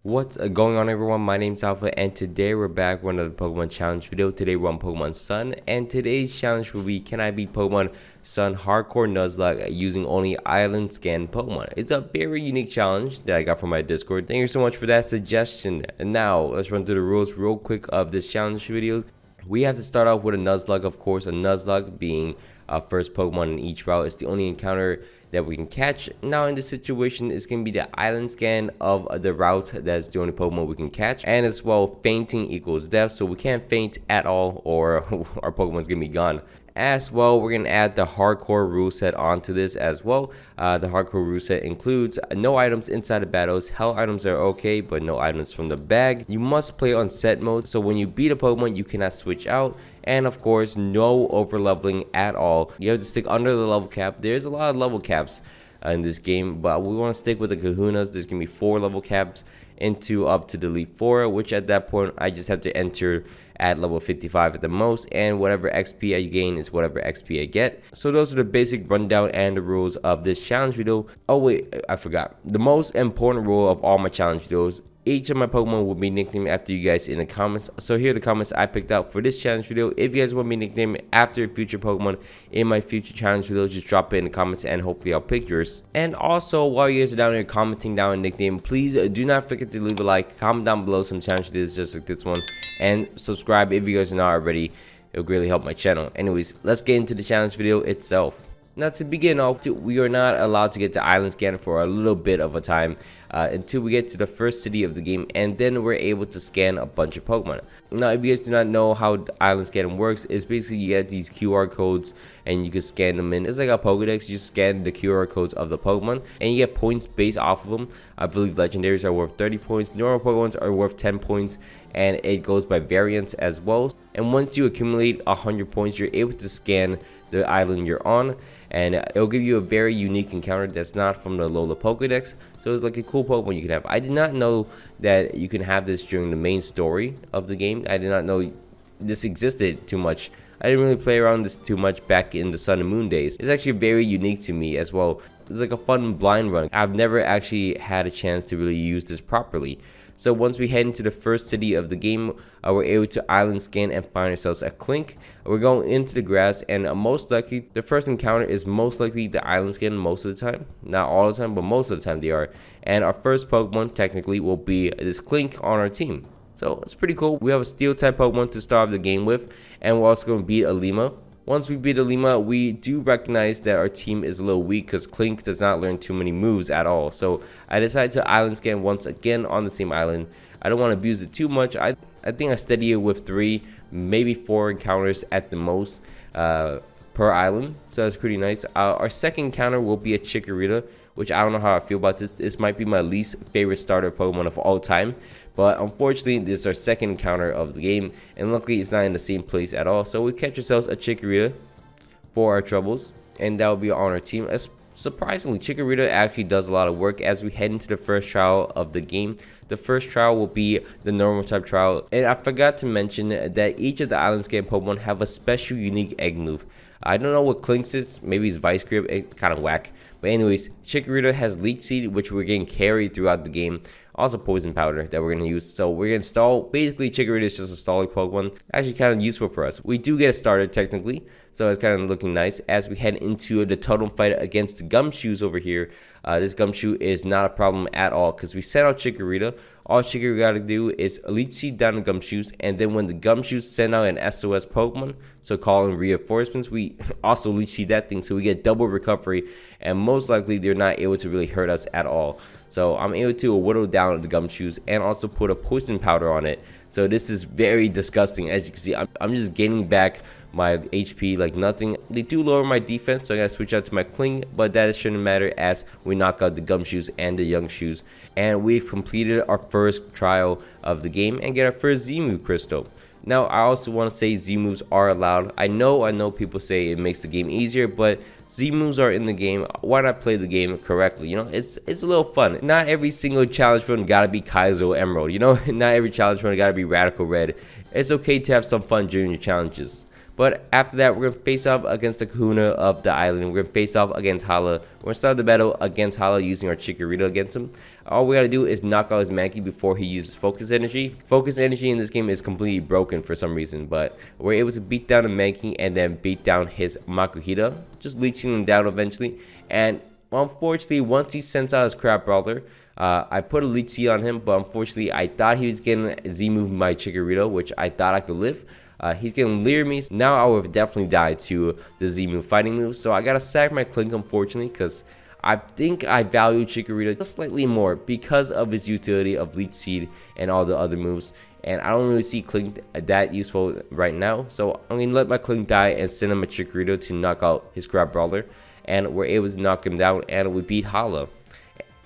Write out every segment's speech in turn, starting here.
What's going on, everyone? My name's Alpha, and today we're back with another Pokemon challenge video. Today we're on Pokemon Sun, and today's challenge will be, can I beat Pokemon Sun Hardcore Nuzlocke using only island scan Pokemon? It's a very unique challenge that I got from my Discord. Thank you so much for that suggestion. And now let's run through the rules real quick of this challenge video. We have to start off with a Nuzlocke, of course. A Nuzlocke being first Pokemon in each route. It's the only encounter that we can catch. Now in this situation, it's going to be the island scan of the route. That's the only Pokemon we can catch. And as well, fainting equals death, so we can't faint at all or our Pokemon's going to be gone. As well, we're going to add the hardcore rule set onto this as well. The hardcore rule set includes no items inside of battles. Hell items are okay, but no items from the bag. You must play on set mode, so when you beat a Pokemon, you cannot switch out. And of course, no overleveling at all. You have to stick under the level cap. There's a lot of level caps in this game, but we want to stick with the kahunas. There's going to be 4 level caps into up to the Elite 4, which at that point, I just have to enter at level 55 at the most, and whatever XP I gain is whatever XP I get. So those are the basic rundown and the rules of this challenge video. Oh wait, I forgot. The most important rule of all my challenge videos: each of my Pokemon will be nicknamed after you guys in the comments. So here are the comments I picked out for this challenge video. If you guys want me nicknamed after future Pokemon in my future challenge videos, just drop it in the comments and hopefully I'll pick yours. And also, while you guys are down here commenting down a nickname, please do not forget to leave a like, comment down below some challenge videos just like this one, and subscribe if you guys are not already. It will greatly help my channel. Anyways, let's get into the challenge video itself. Now to begin off, we are not allowed to get the island scan for a little bit of a time until we get to the first city of the game, and then we're able to scan a bunch of Pokemon. Now if you guys do not know how the island scanning works, it's basically you get these QR codes and you can scan them in. It's like a Pokedex. You scan the QR codes of the Pokemon and you get points based off of them. I believe legendaries are worth 30 points, normal Pokemons are worth 10 points, and it goes by variants as well. And once you accumulate 100 points, you're able to scan the island you're on, and it'll give you a very unique encounter that's not from the Lola Pokedex. So it's like a cool Pokemon you can have. I did not know that you can have this during the main story of the game. I did not know this existed too much. I didn't really play around this too much back in the Sun and Moon days. It's actually very unique to me as well. It's like a fun blind run. I've never actually had a chance to really use this properly. So once we head into the first city of the game, we're able to island scan and find ourselves a Clink. We're going into the grass, and most likely, the first encounter is most likely the island scan most of the time. Not all the time, but most of the time they are. And our first Pokemon technically will be this Clink on our team. So it's pretty cool. We have a Steel type Pokemon to start the game with, and we're also going to beat a Lima. Once we beat a Lima, we do recognize that our team is a little weak because Clink does not learn too many moves at all. So I decided to island scan once again on the same island. I don't want to abuse it too much. I think I steady it with 3, maybe 4 encounters at the most per island. So that's pretty nice. Our second encounter will be a Chikorita, which I don't know how I feel about this. This might be my least favorite starter Pokemon of all time. But unfortunately, this is our second encounter of the game, and luckily it's not in the same place at all. So we catch ourselves a Chikorita for our troubles, and that will be on our team. Surprisingly, Chikorita actually does a lot of work as we head into the first trial of the game. The first trial will be the normal type trial, and I forgot to mention that each of the island scan Pokemon have a special unique egg move. I don't know what Clink's is, maybe it's Vice Grip, it's kind of whack. But anyways, Chikorita has Leech Seed, which we're getting carried throughout the game. Also Poison Powder that we're going to use. So we're going to stall. Basically, Chikorita is just a stalling Pokemon. Actually kind of useful for us. We do get a starter technically, so it's kind of looking nice as we head into the totem fight against the Gumshoes over here. This Gumshoe is not a problem at all because we sent out Chikorita. All Chikorita got to do is Leech Seed down the Gumshoes, and then when the Gumshoes send out an SOS Pokemon, so calling reinforcements, we also Leech Seed that thing, so we get double recovery, and most likely they're not able to really hurt us at all. So I'm able to whittle down the Gumshoes and also put a poison powder on it. So this is very disgusting. As you can see, I'm just gaining back my HP like nothing. They do lower my defense, so I gotta switch out to my Cling, but that shouldn't matter as we knock out the Gumshoes and the Young Shoes. And we've completed our first trial of the game and get our first Z-move crystal. Now I also want to say Z-moves are allowed. I know people say it makes the game easier, but Z-moves are in the game. Why not play the game correctly? You know, it's a little fun. Not every single challenge run gotta be Kaizo Emerald, you know. Not every challenge run gotta be Radical Red. It's okay to have some fun during your challenges. But after that, we're gonna face off against the Kahuna of the island. We're gonna face off against Hala. We're gonna start the battle against Hala using our Chikorita against him. All we gotta do is knock out his Mankey before he uses Focus Energy. Focus Energy in this game is completely broken for some reason, but we're able to beat down the Mankey and then beat down his Makuhita, just leeching him down eventually. And unfortunately, once he sends out his Crab Brawler, I put a Luxia on him, but unfortunately, I thought he was getting Z-move my Chikorita, which I thought I could live. He's gonna leer me, so now I would have definitely died to the Z-move fighting move. So I gotta sack my Klink, unfortunately, because I think I value Chikorita just slightly more because of his utility of Leech Seed and all the other moves. And I don't really see Klink that useful right now, so I'm gonna let my Klink die and send him a Chikorita to knock out his Crab Brawler. And we're able to knock him down, and we beat Hala.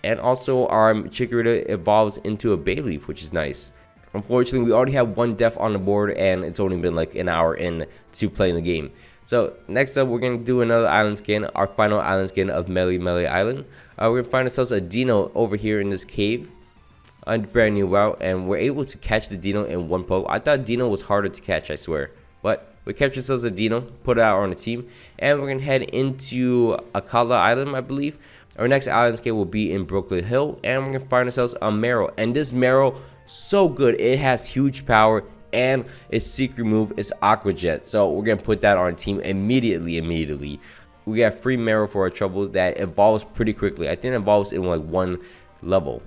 And also our Chikorita evolves into a Bayleaf, which is nice. Unfortunately, we already have one death on the board, and it's only been like an hour in to playing the game. So next up, we're gonna do another island skin, our final island skin of Melee Island. We're gonna find ourselves a Dino over here in this cave, a brand new route, and we're able to catch the Dino in one poke. I thought Dino was harder to catch, I swear, but we captured ourselves a Dino, put it out on the team, and we're gonna head into Akala Island, I believe. Our next island skin will be in Brooklyn Hill, and we're gonna find ourselves a Marrow, and this Marrow, so good. It has huge power, and its secret move is Aqua Jet. So we're gonna put that on our team immediately. We got free Marrow for our troubles that evolves pretty quickly. I think it evolves in like one level.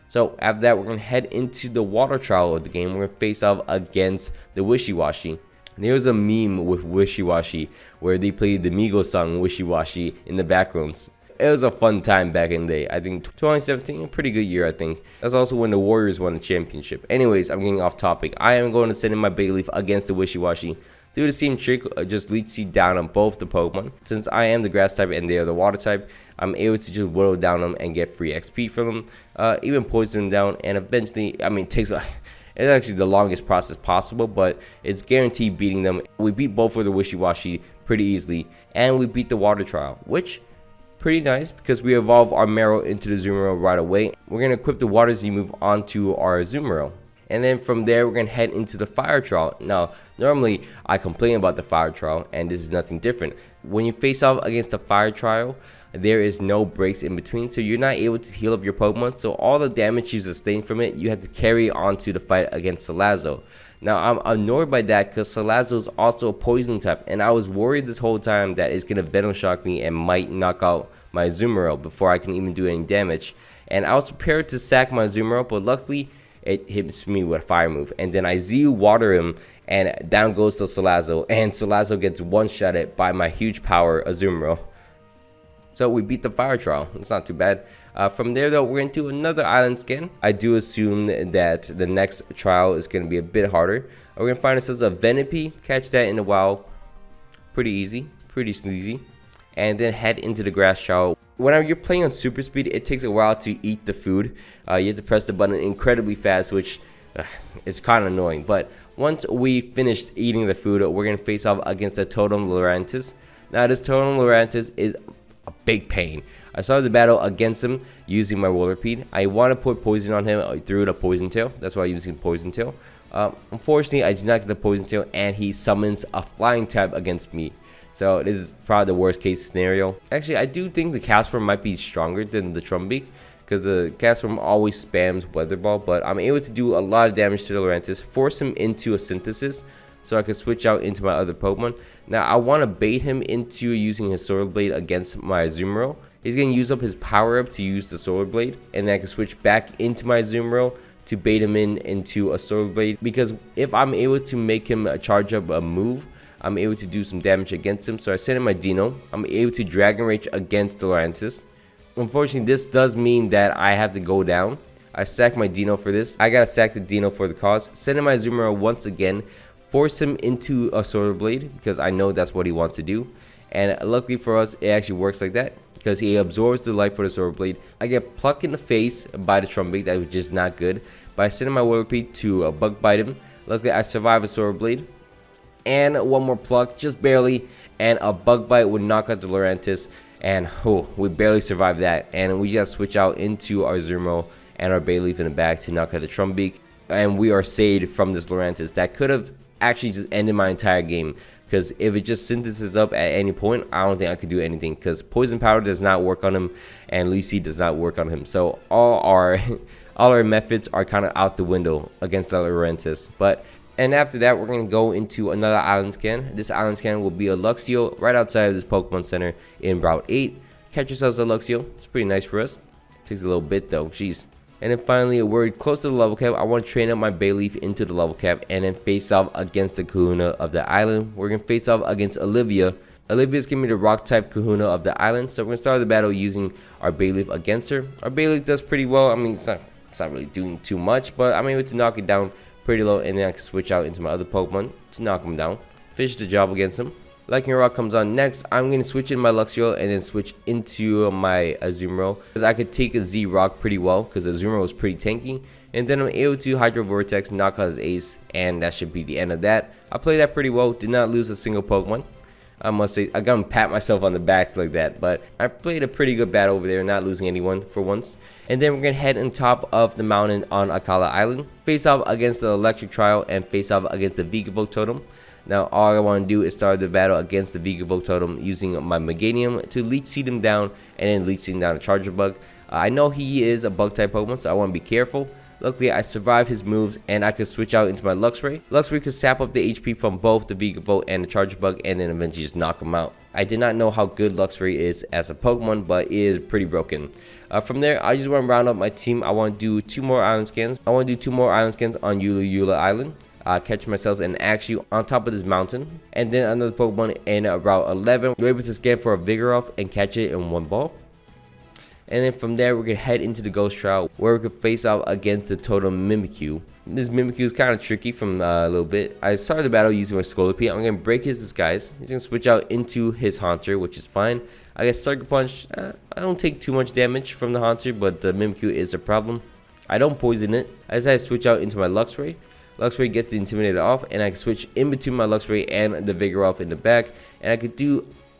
So after that, we're gonna head into the water trial of the game. We're gonna face off against the Wishy Washy. There was a meme with Wishy Washy where they played the Migos song Wishy Washy in the backgrounds. It was a fun time back in the day. I think 2017, a pretty good year, I think. That's also when the Warriors won the championship. Anyways, I'm getting off topic. I am going to send in my Bayleaf against the Wishy Washy. Do the same trick, just Leech Seed down on both the Pokemon. Since I am the grass type and they are the water type, I'm able to just whittle down them and get free XP from them. Even poison them down, and eventually, I mean, it takes a... It's actually the longest process possible, but it's guaranteed beating them. We beat both of the Wishy Washy pretty easily, and we beat the water trial, which... pretty nice because we evolve our Marrow into the Azumarill right away. We're going to equip the Water Z move onto our Azumarill. And then from there, we're going to head into the Fire Trial. Now, normally I complain about the Fire Trial, and this is nothing different. When you face off against the Fire Trial, there is no breaks in between, so you're not able to heal up your Pokemon. So all the damage you sustain from it, you have to carry onto the fight against Salazzle. Now, I'm annoyed by that because Salazzle is also a poison type, and I was worried this whole time that it's going to Venom Shock me and might knock out my Azumarill before I can even do any damage. And I was prepared to sack my Azumarill, but luckily it hits me with a fire move. And then I Z-water him, and down goes to Salazzle, and Salazzle gets one-shotted by my huge power Azumarill. So we beat the Fire Trial. It's not too bad. From there, though, we're going to do another island skin. I do assume that the next trial is going to be a bit harder. We're going to find ourselves a Venipede. Catch that in the wild. Pretty easy. Pretty sleazy. And then head into the grass trial. Whenever you're playing on super speed, it takes a while to eat the food. You have to press the button incredibly fast, which is kind of annoying. But once we finished eating the food, we're going to face off against the Totem Lurantis. Now, this Totem Lurantis is a big pain. I started the battle against him using my Whirlipede. I want to put poison on him through the Poison Tail. That's why I'm using Poison Tail. Unfortunately, I did not get the Poison Tail, and he summons a flying type against me. So this is probably the worst case scenario. Actually, I do think the Castform might be stronger than the Trumbeak, because the Castform always spams Weather Ball, but I'm able to do a lot of damage to the Lurantis, force him into a Synthesis, so I can switch out into my other Pokemon. Now, I want to bait him into using his Solar Blade against my Azumarill. He's going to use up his power up to use the Solar Blade, and then I can switch back into my Azumarill to bait him into a Solar Blade, because if I'm able to make him charge up a move, I'm able to do some damage against him. So I send in my Dino. I'm able to Dragon Rage against the Lurantis. Unfortunately, this does mean that I have to go down. I sack my Dino for this. I gotta sack the Dino for the cause. Send in my Azumarill once again. Force him into a Solar Blade, because I know that's what he wants to do. And luckily for us, it actually works like that, because he absorbs the life for the Solar Blade. I get plucked in the face by the Trumbeak. That was just not good. But I send in my Whirlipede to Bug Bite him. Luckily, I survive a Solar Blade. And one more pluck, just barely, and a Bug Bite would knock out the Lurantis, and we barely survived that. And we just switch out into our Azumarill and our Bayleaf in the back to knock out the Trumbeak, and we are saved from this Lurantis that could have actually just ended my entire game. because if it just synthesis up at any point, I don't think I could do anything, because poison powder does not work on him and Lucy does not work on him. So all our all our methods are kind of out the window against the Laurentis. And after that, we're going to go into another island scan. This island scan will be a Luxia right outside of this Pokemon Center in Route 8. Catch yourselves a Luxia. It's pretty nice for us. Takes a little bit though, jeez. And then finally, we're close to the level cap. I want to train up my Bayleaf into the level cap and then face off against the Kahuna of the island. We're going to face off against Olivia. Olivia's giving me the rock type Kahuna of the island. So we're going to start the battle using our Bayleaf against her. Our Bayleaf does pretty well. I mean, it's not really doing too much, but I'm able to knock it down pretty low, and then I can switch out into my other Pokemon to knock him down. Finish the job against him. Lightning Rock comes on next. I'm going to switch in my Luxio and then switch into my Azumarill, because I could take a Z-Rock pretty well, because Azumarill was pretty tanky. And then I'm able to Hydro Vortex, knock out his Ace, and that should be the end of that. I played that pretty well, did not lose a single Pokemon. I must say, I gotta pat myself on the back like that, but I played a pretty good battle over there, not losing anyone for once. And then we're gonna head on top of the mountain on Akala Island, face off against the electric trial and face off against the Vigavolt totem. Now all I want to do is start the battle against the Vigavolt totem using my Meganium to Leech Seed him down and then Leech Seed down a Charger Bug. I know he is a bug type Pokemon, so I want to be careful. Luckily, I survived his moves, and I could switch out into my Luxray. Luxray could sap up the HP from both the Vigavolt and the Charger Bug, and then eventually just knock him out. I did not know how good Luxray is as a Pokemon, but it is pretty broken. From there, I just want to round up my team. I want to do 2 more island scans. I want to do 2 more island scans on Yula Island. Catch myself and actually on top of this mountain. And then another Pokemon in Route 11. We're able to scan for a Vigoroth and catch it in 1 ball. And then from there, we're going to head into the Ghost Trial, where we could face off against the Totem Mimikyu. This Mimikyu is kind of tricky from a little bit. I started the battle using my Scolipede. I'm going to break his disguise. He's going to switch out into his Haunter, which is fine. I guess Sucker Punch, I don't take too much damage from the Haunter, but the Mimikyu is a problem. I don't poison it. I decided to switch out into my Luxray. Luxray gets the Intimidator off, and I can switch in between my Luxray and the Vigoroth in the back. And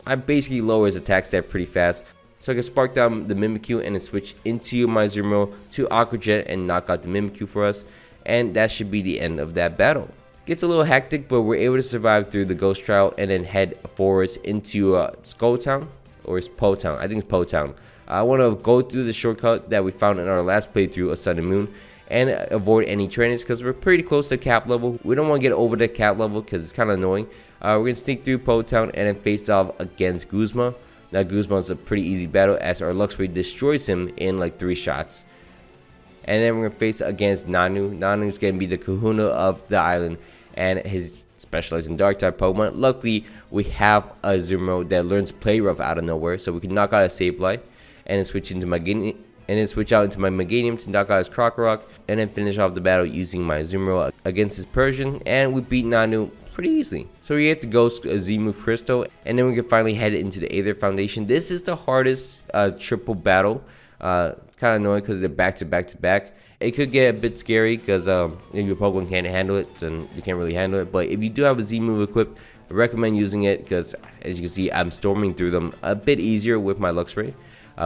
I basically lower his attack stat pretty fast. So I can spark down the Mimikyu and then switch into my Azumarill to Aqua Jet and knock out the Mimikyu for us. And that should be the end of that battle. Gets a little hectic, but we're able to survive through the Ghost Trial and then head forwards into Skull Town, or it's Po Town. I think it's Po Town. I want to go through the shortcut that we found in our last playthrough of Sun and Moon and avoid any trainers, because we're pretty close to cap level. We don't want to get over the cap level because it's kind of annoying. We're going to sneak through Po Town and then face off against Guzma. Now Guzma is a pretty easy battle as our Luxray destroys him in like 3 shots. And then we're going to face against Nanu. Nanu's going to be the Kahuna of the island, and his specialized in dark type Pokemon. Luckily, we have a Azumarill that learns Play Rough out of nowhere, so we can knock out a Sableye and then switch into my switch out into my Meganium to knock out his Krokorok, and then finish off the battle using my Azumarill against his Persian, and we beat Nanu pretty easily. So we get the Ghost Z-move Crystal, and then we can finally head into the Aether Foundation. This is the hardest triple battle. Kind of annoying because they're back to back to back. It could get a bit scary because if your Pokemon can't handle it, then you can't really handle it. But if you do have a Z-move equipped, I recommend using it, because as you can see, I'm storming through them a bit easier with my Luxray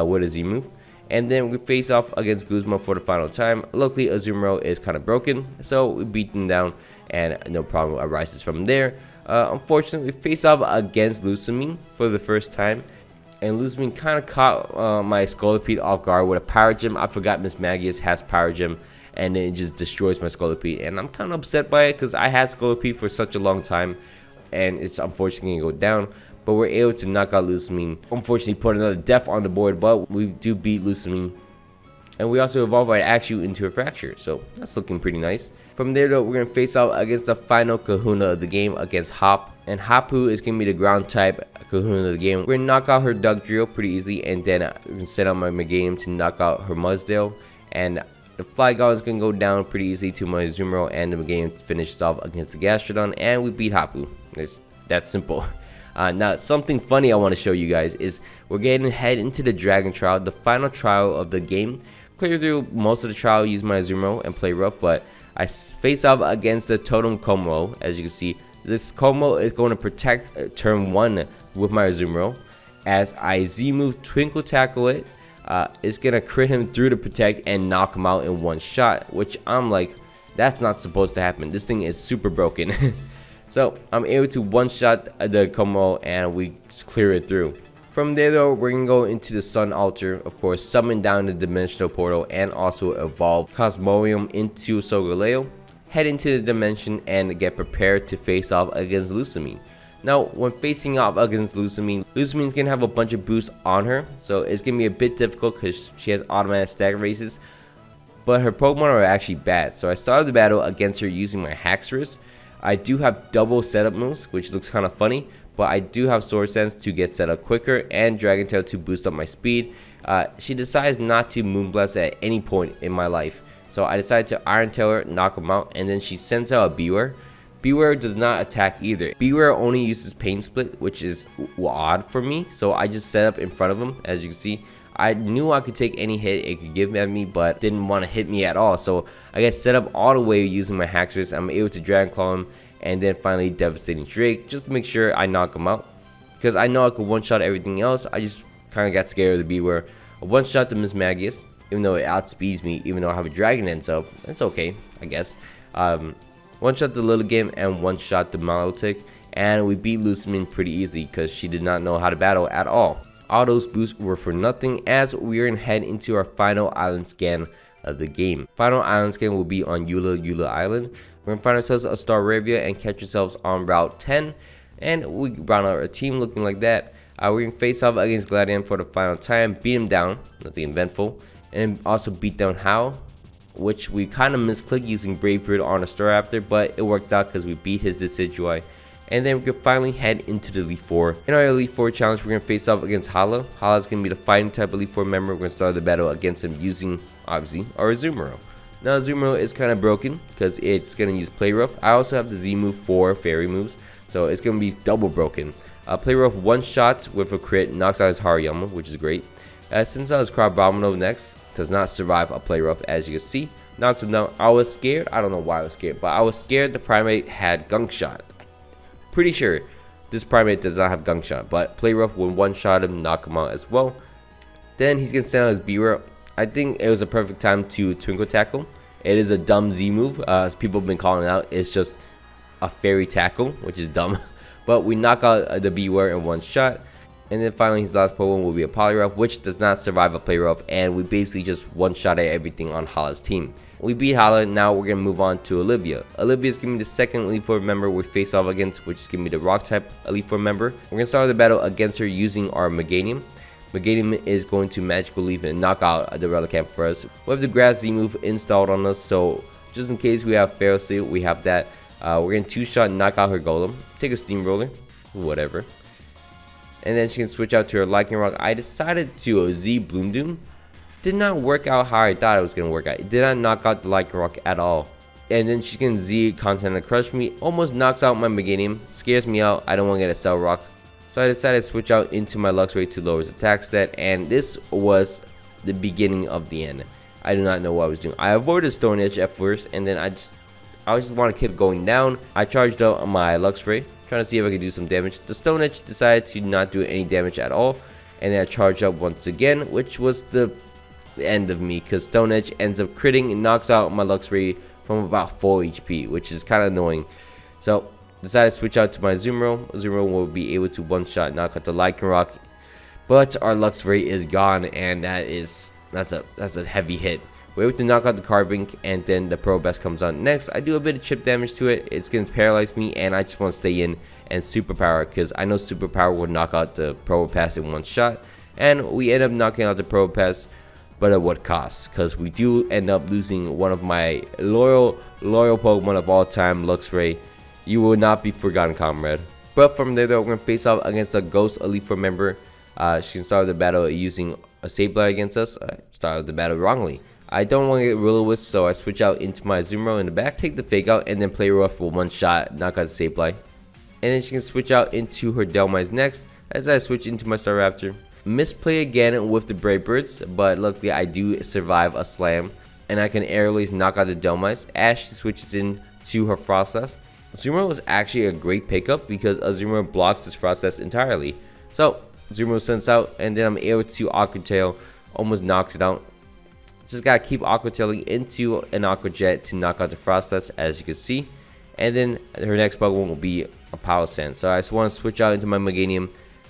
with a Z-move. And then we face off against Guzma for the final time. Luckily, Azumarill is kind of broken, so we beat them down, and no problem arises from there. Unfortunately, we face off against Lusamine for the first time, and Lusamine kind of caught my Scolipede off guard with a Power Gem. I forgot Miss Magius has Power Gem, and it just destroys my Scolipede, and I'm kind of upset by it because I had Scolipede for such a long time, and it's unfortunately going to go down. But we're able to knock out Lusamine. Unfortunately, put another death on the board, but we do beat Lusamine. And we also evolve our Axew into a Fracture, so that's looking pretty nice. From there, though, we're going to face off against the final Kahuna of the game, against Hop. And Hapu is going to be the ground type Kahuna of the game. We're going to knock out her Dugtrio pretty easily, and then we're going to send out my Meganium to knock out her Mudsdale. And the Flygon is going to go down pretty easily to my Azumarill, and the Meganium finishes off against the Gastrodon, and we beat Hapu. It's that simple. Now, something funny I want to show you guys is we're getting head into the Dragon Trial, the final trial of the game. Clear through most of the trial, use my Azumarill and play rough, but I face off against the Totem Como. As you can see, this Como is going to protect turn 1 with my Azumarill. As I Z-move Twinkle Tackle it, it's going to crit him through the protect and knock him out in 1 shot, which I'm like, that's not supposed to happen. This thing is super broken. So I'm able to one-shot the combo and we just clear it through. From there though, we're gonna go into the Sun Altar, of course, summon down the Dimensional Portal and also evolve Cosmorium into Solgaleo, head into the dimension and get prepared to face off against Luxia. Now, when facing off against Luxia, Luxamine's gonna have a bunch of boosts on her, so it's gonna be a bit difficult because she has automatic stagger races, but her Pokemon are actually bad. So I started the battle against her using my Haxorus. I do have double setup moves, which looks kind of funny, but I do have Sword Sense to get set up quicker and Dragon Tail to boost up my speed. She decides not to Moonblast at any point in my life, so I decided to Iron Tail her, knock him out, and then she sends out a Beware. Beware does not attack either. Beware only uses Pain Split, which is odd for me, so I just set up in front of him. As you can see, I knew I could take any hit it could give at me, but didn't want to hit me at all, so I get set up all the way using my Haxorus. I'm able to Dragon Claw him, and then finally Devastating Drake, just to make sure I knock him out, because I know I could one-shot everything else. I just kind of got scared of the Beware. A one-shot the Miss Magius, even though it outspeeds me, even though I have a Dragon Dance up, it's okay, I guess. One-shot the Little Game and one-shot the Milotic, and we beat Luxia pretty easily because she did not know how to battle at all. All those boosts were for nothing, as we're gonna head into our final island scan of the game. Final island scan will be on Eula Island. We're gonna find ourselves a Staravia and catch ourselves on Route 10, and we round out our team looking like that. We're gonna face off against Gladion for the final time, beat him down, nothing eventful, and also beat down How, which we kind of misclicked using Brave Bird on a Staraptor, but it works out because we beat his Decidueye. And then we can finally head into the Elite Four. In our Elite Four challenge, we're going to face off against Hala. Hala is going to be the fighting type Elite Four member. We're going to start the battle against him using, obviously, our Azumarill. Now, Azumarill is kind of broken because it's going to use Play Rough. I also have the Z move for fairy moves, so it's going to be double broken. Play Rough one shot with a crit, knocks out his Hariyama, which is great. Since I was Carbomino next, does not survive a Play Rough, as you can see. Knocks him down. I was scared. I don't know why I was scared, but I was scared the Primate had Gunk Shot. Pretty sure this Primate does not have Gunk Shot, but Play Rough will one-shot him, knock him out as well. Then he's going to send out his Beware. I think it was a perfect time to Twinkle Tackle. It is a dumb Z move, as people have been calling it out. It's just a Fairy Tackle, which is dumb. But we knock out the Beware in one shot. And then finally his last Pokemon will be a Poliwrath, which does not survive a Play Rough, and we basically just one-shot at everything on Hala's team. We beat Hala, now we're going to move on to Olivia. Olivia is going to be the second Elite Four member we face off against, which is going to be the Rock type Elite Four member. We're going to start the battle against her using our Meganium. Meganium is going to Magical Leaf and knock out the Relicanth for us. We have the Grass Z move installed on us, so just in case we have Feral Seal, we have that. We're going to two-shot knock out her Golem, take a Steamroller, whatever. And then she can switch out to her Lycanroc. I decided to Z Bloom Doom. Did not work out how I thought it was going to work out. It did not knock out the Lycanroc at all. And then she can Z Content and Crush me. Almost knocks out my Meganium. Scares me out. I don't want to get a Cell Rock. So I decided to switch out into my Luxray to lower his attack stat. And this was the beginning of the end. I do not know what I was doing. I avoided Stone Edge at first. And then I just want to keep going down. I charged up my Luxray, trying to see if I could do some damage. The Stone Edge decided to not do any damage at all, and then I charged up once again, which was the end of me, because Stone Edge ends up critting and knocks out my Luxray from about 4 HP, which is kind of annoying. So decided to switch out to my Azumarill. Azumarill will be able to one-shot knock out the Lycanroc, but our Luxray is gone, and that's a heavy hit. We're able to knock out the Carbink, and then the Probopass comes on next. I do a bit of chip damage to it. It's going to paralyze me, and I just want to stay in and Superpower, because I know Superpower would knock out the Probopass in one shot. And we end up knocking out the Probopass, but at what cost? Because we do end up losing one of my loyal Pokemon of all time, Luxray. You will not be forgotten, comrade. But from there, though, we're going to face off against a Ghost Elite Four member. She can start the battle using a Sableye against us. Started the battle wrongly. I don't want to get Will-O-Wisp, so I switch out into my Azumarill in the back, take the Fake Out, and then Play Rough for one shot, knock out the Sableye. And then she can switch out into her Dhelmise next, as I switch into my Staraptor. Misplay again with the Brave Birds, but luckily I do survive a Slam, and I can aerially knock out the Dhelmise. Ash switches into her Frostlass. Azumarill was actually a great pickup because Azumarill blocks this Frostlass entirely. So Azumarill sends out, and then I'm able to Aqua Tail, almost knocks it out. Just gotta keep Aqua Tailing into an Aqua Jet to knock out the Frostlass, as you can see. And then her next Pokemon will be a Power Sand. So I just want to switch out into my Meganium.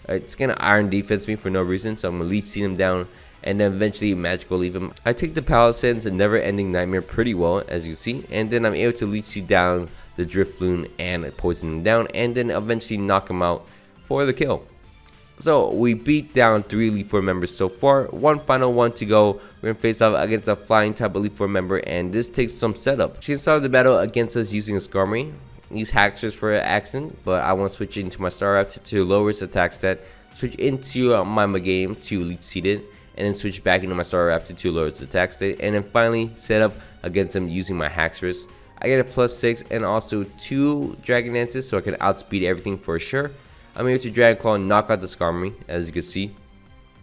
It's gonna Iron Defense me for no reason, so I'm gonna Leech Seed him down and then eventually Magical Leave him. I take the Power Sands and Never Ending Nightmare pretty well, as you see, and then I'm able to Leech Seed down the Drift Balloon and poison him down, and then eventually knock him out for the kill. So we beat down 3 Elite Four members so far. One final one to go. We're gonna face off against a flying type Elite Four member, and this takes some setup. She can start the battle against us using a Skarmory. Use Haxorus for an accent, but I want to switch into my Staraptor to lower its attack stat. Switch into my Meganium to Leech Seed it, and then switch back into my Staraptor to lower its attack stat, and then finally set up against him using my Haxorus. I get a +6 and also 2 Dragon Dances, so I can outspeed everything for sure. I'm able to Dragon Claw and knock out the Skarmory, as you can see.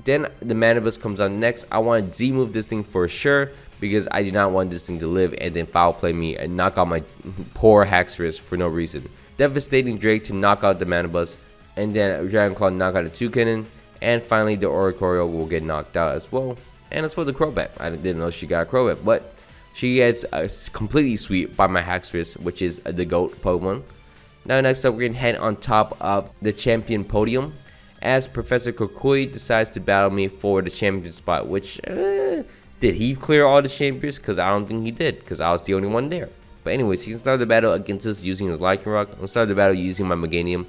Then the Manabus comes on next. I want to Z-move this thing for sure, because I do not want this thing to live and then foul play me and knock out my poor Haxorus for no reason. Devastating Drake to knock out the Manabus, and then Dragon Claw knock out the Toucannon, and finally the Oricorio will get knocked out as well. And as well the Crobat. I didn't know she got a Crobat, but she gets completely swept by my Haxorus, which is the GOAT Pokemon. Now next up, we're going to head on top of the champion podium as Professor Kukui decides to battle me for the champion spot, which, did he clear all the champions? Because I don't think he did, because I was the only one there. But anyways, he can start the battle against us using his Lycanroc. I'm going to start the battle using my Meganium.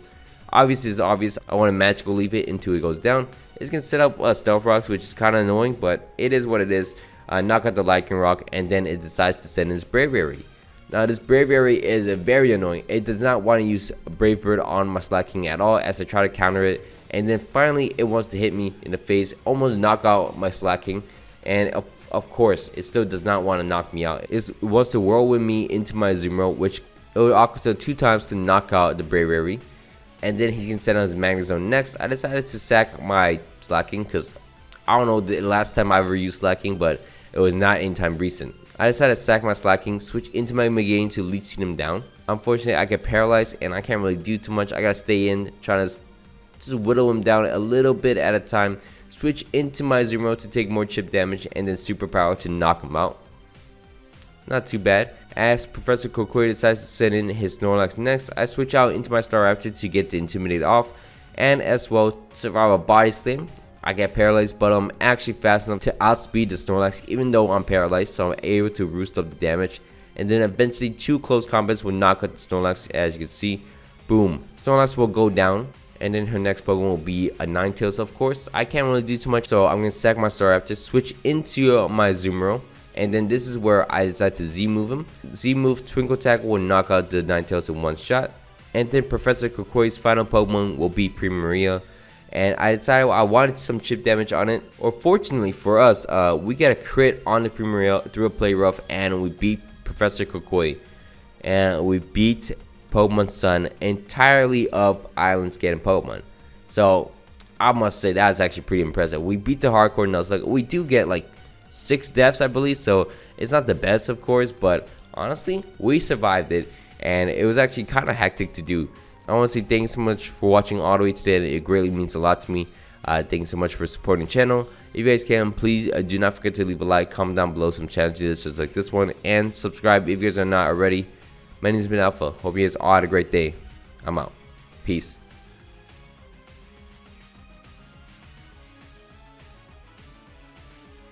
Obviously, it's obvious. I want to Magical Leap it until it goes down. It's going to set up Stealth Rocks, which is kind of annoying, but it is what it is. Knock out the Lycanroc, and then it decides to send its Braviary. Now this Braviary is very annoying. It does not want to use Brave Bird on my Slaking at all as I try to counter it. And then finally it wants to hit me in the face, almost knock out my Slaking. And of course, it still does not want to knock me out. It wants to Whirlwind me into my Azumarill, which it will Aqua 2 times to knock out the Braviary. And then he can send on his Magnezone next. I decided to sack my Slaking because I don't know the last time I ever used Slaking, but it was not anytime recent. I decided to sack my Slaking, switch into my Meganium to Leech Seed him down. Unfortunately, I get paralyzed and I can't really do too much. I gotta stay in, trying to just whittle him down a little bit at a time. Switch into my Azumarill to take more chip damage, and then Superpower to knock him out. Not too bad. As Professor Kukui decides to send in his Snorlax next, I switch out into my Staraptor to get the Intimidate off, and as well survive a Body Slam. I get paralyzed, but I'm actually fast enough to outspeed the Snorlax even though I'm paralyzed, so I'm able to roost up the damage. And then eventually 2 close combats will knock out the Snorlax, as you can see. Boom. Snorlax will go down, and then her next Pokemon will be a Ninetales, of course. I can't really do too much, so I'm going to sack my Staraptor, switch into my Azumarill, and then this is where I decide to Z-move him. Z-move Twinkle Tackle will knock out the Ninetales in one shot. And then Professor Kukui's final Pokemon will be Primaria. And I decided I wanted some chip damage on it. Or fortunately for us, we get a crit on the Primaria through a Play Rough, and we beat Professor Kukui. And we beat Pokemon Sun entirely of Island Scan Pokemon. So I must say that's actually pretty impressive. We beat the hardcore Nuzlocke. We do get like 6 deaths, I believe. So it's not the best, of course, but honestly, we survived it. And it was actually kind of hectic to do. I want to say thanks so much for watching all the way today. It greatly means a lot to me. Thanks so much for supporting the channel. If you guys can, please do not forget to leave a like, comment down below some challenges just like this one, and subscribe if you guys are not already. My name has been Alpha. Hope you guys all had a great day. I'm out. Peace.